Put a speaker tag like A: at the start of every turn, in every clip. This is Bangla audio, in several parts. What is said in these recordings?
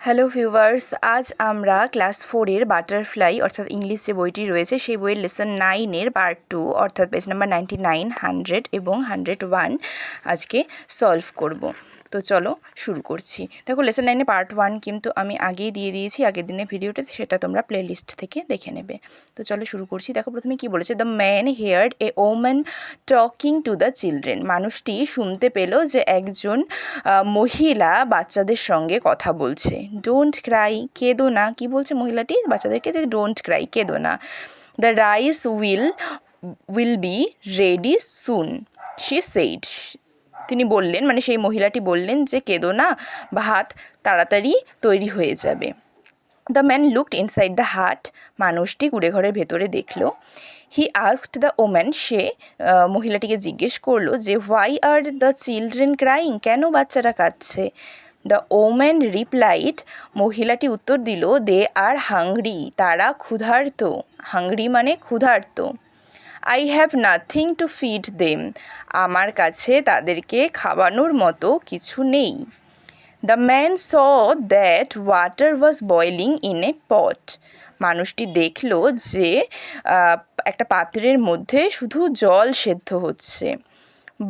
A: হ্যালো ভিউয়ার্স, আজ আমরা ক্লাস 4-এর বাটারফ্লাই অর্থাৎ ইংলিশ যে বইটি রয়েছে সেই বইয়ের লেসন 9-এর পার্ট 2 অর্থাৎ পেজ নাম্বার 99, 100 এবং 101 আজকে সলভ করব। তো চলো শুরু করছি। দেখো লেসন 9-এ পার্ট 1 কিন্তু আমি আগেই দিয়ে দিয়েছি আগের দিনের ভিডিওতে, সেটা তোমরা প্লেলিস্ট থেকে দেখে নেবে। তো চলো শুরু করছি। দেখো প্রথমে কি বলেছে, the man heard a woman talking to the children. মানুষটি শুনতে পেল যে একজন মহিলা বাচ্চাদের সঙ্গে কথা বলছে। ডোন্ট ক্রাই, কেঁদো না। কি বলছে মহিলাটি বাচ্চাদেরকে, যে ডোন্ট ক্রাই, কেঁদো না। The rice will be ready soon, she said. তিনি বললেন, মানে সেই মহিলাটি বললেন যে কেঁদো না, ভাত তাড়াতাড়ি তৈরি হয়ে যাবে। The man looked inside the হাট। মানুষটি কুঁড়েঘরের ভেতরে দেখলো। হি আস্কড দ্য ওম্যান, সে মহিলাটিকে জিজ্ঞেস করলো যে why are the children crying, কেন বাচ্চারা কাঁদছে। দ্য ওম্যান রিপ্লাইড, মহিলাটি উত্তর দিল, দে আর হাংরি, তারা ক্ষুধার্ত। হাংরি মানে ক্ষুধার্ত। I have nothing to feed them, আমার কাছে তাদেরকে খাওয়ানোর মতো কিছু নেই। The man saw that water was boiling in a pot, মানুষটি দেখল যে একটা পাত্রের মধ্যে শুধু জল সেদ্ধ হচ্ছে।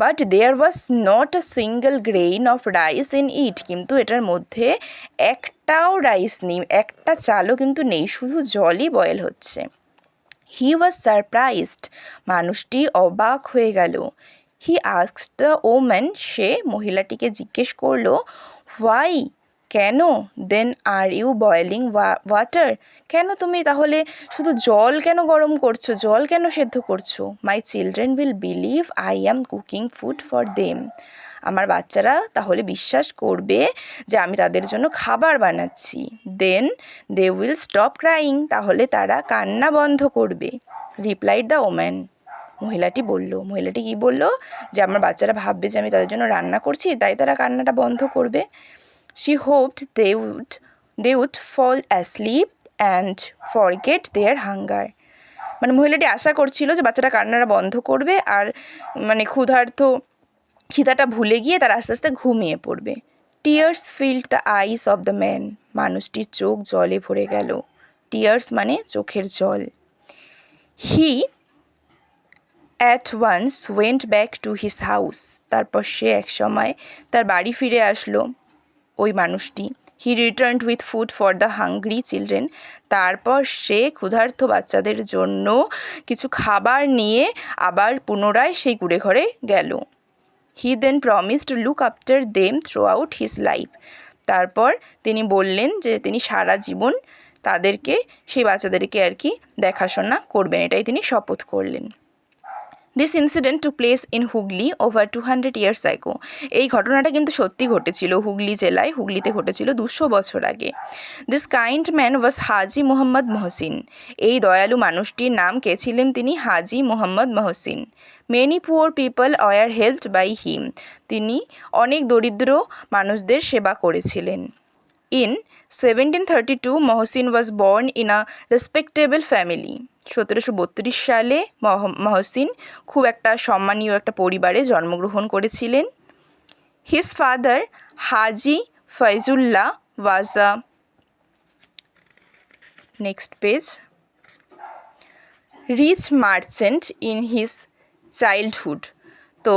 A: But there was not a single grain of rice in it, কিন্তু এটার মধ্যে একটাও রাইস নেই, একটা চালও কিন্তু নেই, শুধু জলই বয়েল হচ্ছে। হি ওয়াজ সারপ্রাইজড, মানুষটি অবাক হয়ে গেল। হি আস্কড দ্য ওম্যান, সে মহিলাটিকে জিজ্ঞেস করলো, হোয়াই, কেন। দেন আর ইউ বয়েলিং ওয়াটার, কেন তুমি তাহলে শুধু জল কেন গরম করছো, জল কেন সেদ্ধ করছো। My children will believe I am cooking food for them, আমার বাচ্চারা তাহলে বিশ্বাস করবে যে আমি তাদের জন্য খাবার বানাচ্ছি। দেন দে উইল স্টপ ক্রাইং, তাহলে তারা কান্না বন্ধ করবে। রিপ্লাইড দ্য ওম্যান, মহিলাটি বলল। মহিলাটি কি বলল, যে আমার বাচ্চারা ভাববে যে আমি তাদের জন্য রান্না করছি, তাই তারা কান্নাটা বন্ধ করবে। She hoped they would fall asleep and forget their hunger, মানে মহিলাটি আশা করছিল যে বাচ্চারা কান্নাটা বন্ধ করবে আর মানে খিদাটা ভুলে গিয়ে তারা আস্তে আস্তে ঘুমিয়ে পড়বে। Tears filled the eyes of the man, মানুষটির চোখ জলে ভরে গেল। টিয়ার্স মানে চোখের জল। He at once went back to his house, তারপর সে এক সময় তার বাড়ি ফিরে আসলো ওই মানুষটি। He returned with food for the hungry children, তারপর সে ক্ষুধার্ত বাচ্চাদের জন্য কিছু খাবার নিয়ে আবার পুনরায় সেই কুঁড়েঘরে গেল। He then promised to look after them throughout his life, তারপর তিনি বললেন যে তিনি সারা জীবন তাদেরকে, সেই বাচ্চাদেরকে আর কি দেখাশোনা করবেন, এটাই তিনি শপথ করলেন। This incident took place in Hooghly over 200 years ago, এই ঘটনাটা কিন্তু সত্যি ঘটেছিল হুগলি জেলায়, হুগলিতে ঘটেছিল 200 বছর আগে। This kind man was Haji Mohammad Mohsin, এই দয়ালু মানুষটির নাম কে ছিলেন, তিনি Haji Mohammad Mohsin. Many poor people were helped by him, তিনি অনেক দরিদ্র মানুষদের সেবা করেছিলেন। In 1732 Mohsin was born in a respectable family, 1732 সালে মহসিন খুব একটা সম্মানীয় একটা পরিবারে জন্মগ্রহণ করেছিলেন। His father Haji Faizullah was a, next page, rich merchant in his childhood, তো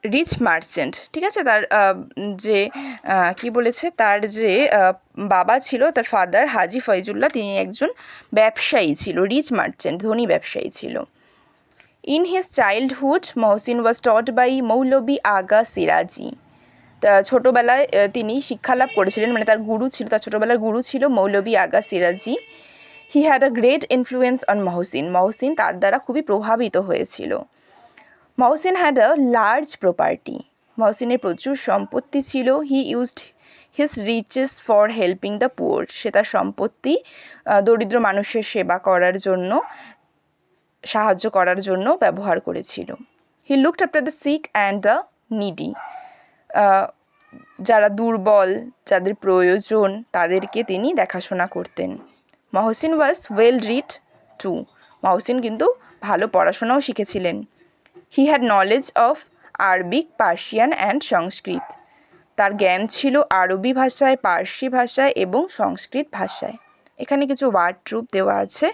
A: রিচ মার্চেন্ট, ঠিক আছে, তার যে কি বলেছে, তার যে বাবা ছিল, তার ফাদার হাজি ফয়জুল্লাহ, তিনি একজন ব্যবসায়ী ছিল, রিচ মার্চেন্ট, ধনী ব্যবসায়ী ছিল। In his childhood Mohsin was taught by Maulvi আগা সিরাজি, তা ছোটোবেলায় তিনি শিক্ষালাভ করেছিলেন, মানে তার গুরু ছিল, তার ছোটোবেলার গুরু ছিল মৌলবী আগা Siraji. He had a great influence on Mohsin, Mohsin তার দ্বারা খুবই প্রভাবিত হয়েছিল। Mohsin had a large property, মহসিনের প্রচুর সম্পত্তি ছিল। He used his riches for helping the poor, সে তার সম্পত্তি দরিদ্র মানুষের সেবা করার জন্য, সাহায্য করার জন্য ব্যবহার করেছিল। He looked after the sick and the needy, যারা দুর্বল, যাদের প্রয়োজন, তাদেরকে তিনি দেখাশোনা করতেন। Mohsin was well read too, Mohsin কিন্তু ভালো পড়াশোনাও শিখেছিলেন। He had knowledge of Arabic, Persian and Sanskrit, তার জ্ঞান ছিল আরবি ভাষায়, পার্সি ভাষায় এবং সংস্কৃত ভাষায়। এখানে কিছু ওয়ার্ড ট্রুপ দেওয়া আছে,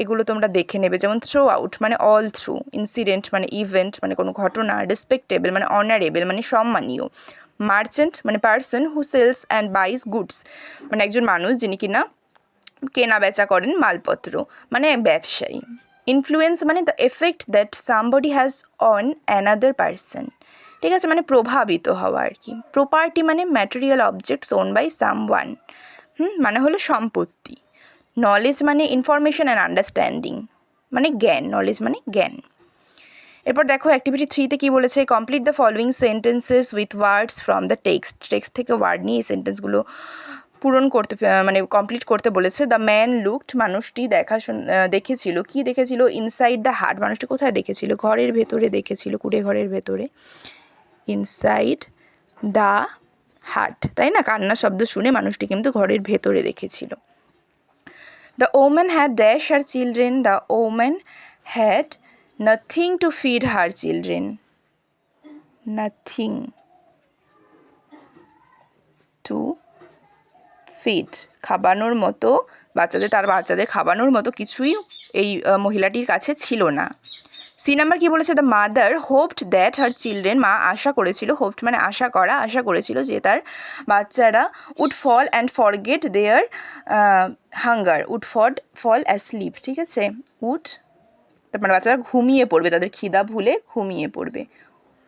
A: এগুলো তোমরা দেখে নেবে। যেমন থ্রো আউট মানে অল থ্রু, ইনসিডেন্ট মানে ইভেন্ট মানে কোনো ঘটনা, রেসপেক্টেবল মানে অনারেবল মানে সম্মানীয়, মার্চেন্ট মানে person who sales and বাইজ goods মানে একজন মানুষ যিনি কিনা কেনা বেচা করেন মালপত্র মানে ব্যবসায়ী। ইনফ্লুয়েন্স মানে the effect that somebody has on another person, ঠিক আছে, মানে প্রভাবিত হওয়া আর কি। প্রপার্টি মানে material objects owned by someone, মানে হলো সম্পত্তি। নলেজ মানে ইনফরমেশন অ্যান্ড আন্ডারস্ট্যান্ডিং মানে জ্ঞান, নলেজ মানে জ্ঞান। এরপর দেখো অ্যাক্টিভিটি 3-তে কী বলেছে, complete the following sentences with words from the text থেকে ওয়ার্ড নিয়ে এই সেন্টেন্সগুলো পূরণ করতে মানে কমপ্লিট করতে বলেছে। দ্য ম্যান লুকড মানুষটি দেখেছিল, কি দেখেছিল, ইনসাইড দ্য হার্ট মানুষটি কোথায় দেখেছিল, ঘরের ভেতরে দেখেছিল, কুড়ে ঘরের ভেতরে, ইনসাইড দ্য হার্ট, তাই না, কান্না শব্দ শুনে মানুষটি কিন্তু ঘরের ভেতরে দেখেছিল। The woman had dash her children, the woman had nothing to feed her children, nothing to feed খাবানোর মতো তার বাচ্চাদের খাবানোর মতো কিছুই এই মহিলাটির কাছে ছিল না। সি নাম্বার কী বলেছে, the mother hopped that her children, মা আশা করেছিল, হোপড মানে আশা করা, আশা করেছিল যে তার বাচ্চারা would fall and forget their hunger, would fall asleep, ঠিক আছে, উড তারপরে বাচ্চারা ঘুমিয়ে পড়বে, তাদের খিদা ভুলে ঘুমিয়ে পড়বে,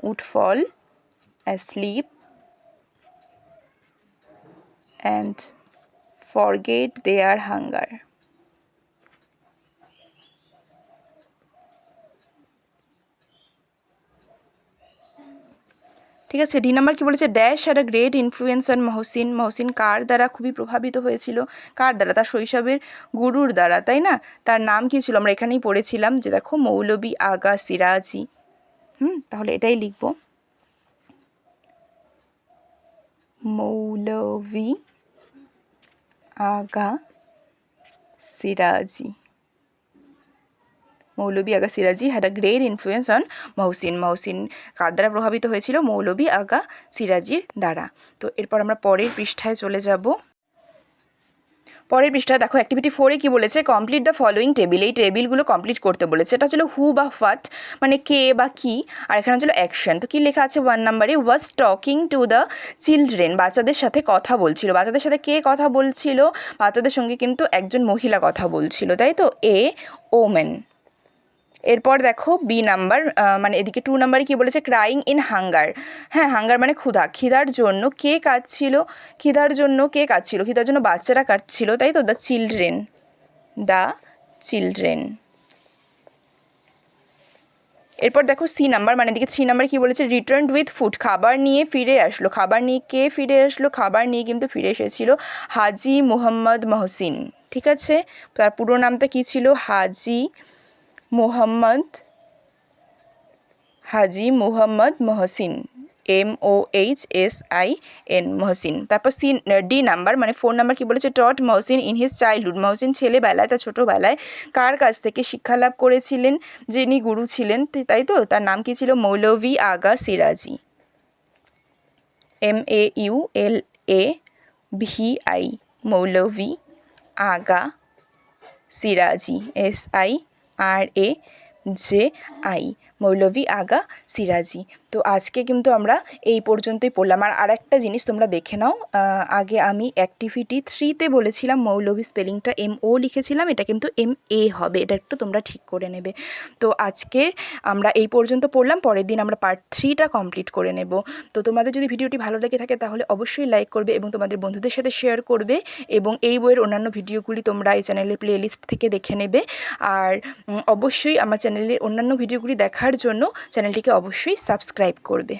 A: would fall asleep and forget their hunger. ঠিক আছে। ডি নাম্বার কি বলেছে, dash had a great influence on Mohsin, Mohsin কার দ্বারা খুবই প্রভাবিত হয়েছিল, কার দ্বারা, তার শৈশবের গুরুর দ্বারা, তাই না, তার নাম কী ছিল, আমরা এখানেই পড়েছিলাম যে দেখো মৌলভী আগা সিরাজি। তাহলে এটাই লিখব, মৌলভী Agha Siraji. Maulvi Agha Siraji had a great influence on Mohsin, Mohsin কার দ্বারা প্রভাবিত হয়েছিল, মৌলভী আগা সিরাজির দ্বারা। তো এরপর আমরা পরের পৃষ্ঠায় চলে যাব। পরের পৃষ্ঠায় দেখো অ্যাক্টিভিটি 4-এ কী বলেছে, কমপ্লিট দ্য ফলোয়িং টেবিল, এই টেবিলগুলো কমপ্লিট করতে বলেছে। এটা ছিল হু বা হোয়াট মানে কে বা কি, আর এখানে ছিল অ্যাকশন। তো কী লেখা আছে 1 নাম্বারে, was talking to the children, বাচ্চাদের সাথে কথা বলছিল। বাচ্চাদের সাথে কে কথা বলছিল, বাচ্চাদের সঙ্গে কিন্তু একজন মহিলা কথা বলছিল, তাই তো, এ ওমেন। এরপর দেখো বি নাম্বার মানে এদিকে 2 নাম্বারে কী বলেছে, ক্রাইং ইন হাঙ্গার, হ্যাঁ হাঙ্গার মানে ক্ষুধা, খিদার জন্য কে কাঁদছিল, খিদার জন্য কে কাঁদছিল, খিদার জন্য বাচ্চারা কাঁদছিল, তাই তো, দ্য চিলড্রেন, দ্য চিলড্রেন। এরপর দেখো সি নাম্বার মানে এদিকে 3 নাম্বার কী বলেছে, রিটার্নড উইথ ফুড, খাবার নিয়ে ফিরে আসলো, খাবার নিয়ে কে ফিরে আসলো, খাবার নিয়ে কিন্তু ফিরে এসেছিল হাজি মুহাম্মদ মহসিন, ঠিক আছে, তার পুরো নামটা কী ছিল, হাজি মুহাম্মদ মহসিন, MOHSIN মহসিন। তারপর ডি নাম্বার মানে 4 নাম্বার কি বলেছে, taught Mohsin in his childhood, Mohsin ছেলেবেলায় তার ছোটোবেলায় কার কাছ থেকে শিক্ষা লাভ করেছিলেন, যিনি গুরু ছিলেন, তাই তো, তার নাম কি ছিল, মৌলভী আগা সিরাজি, MAULAVI, মৌলভী আগা সিরাজি, SIRAJI, মৌলভী আগা সিরাজি। তো আজকে কিন্তু আমরা এই পর্যন্তই পড়লাম। আর একটা জিনিস তোমরা দেখে নাও, আগে আমি অ্যাক্টিভিটি 3-তে বলেছিলাম মৌলভী স্পেলিংটা MO লিখেছিলাম, এটা কিন্তু MA হবে, এটা একটু তোমরা ঠিক করে নেবে। তো আজকে আমরা এই পর্যন্ত পড়লাম, পরের দিন আমরা পার্ট 3টা কমপ্লিট করে নেব। তো তোমাদের যদি ভিডিওটি ভালো লেগে থাকে তাহলে অবশ্যই লাইক করবে এবং তোমাদের বন্ধুদের সাথে শেয়ার করবে, এবং এই বইয়ের অন্যান্য ভিডিওগুলি তোমরা এই চ্যানেলের প্লেলিস্ট থেকে দেখে নেবে। আর অবশ্যই আমার চ্যানেলের অন্যান্য ভিডিওগুলি দেখার জন্য চ্যানেলটিকে অবশ্যই সাবস্ক্রাইব করবে।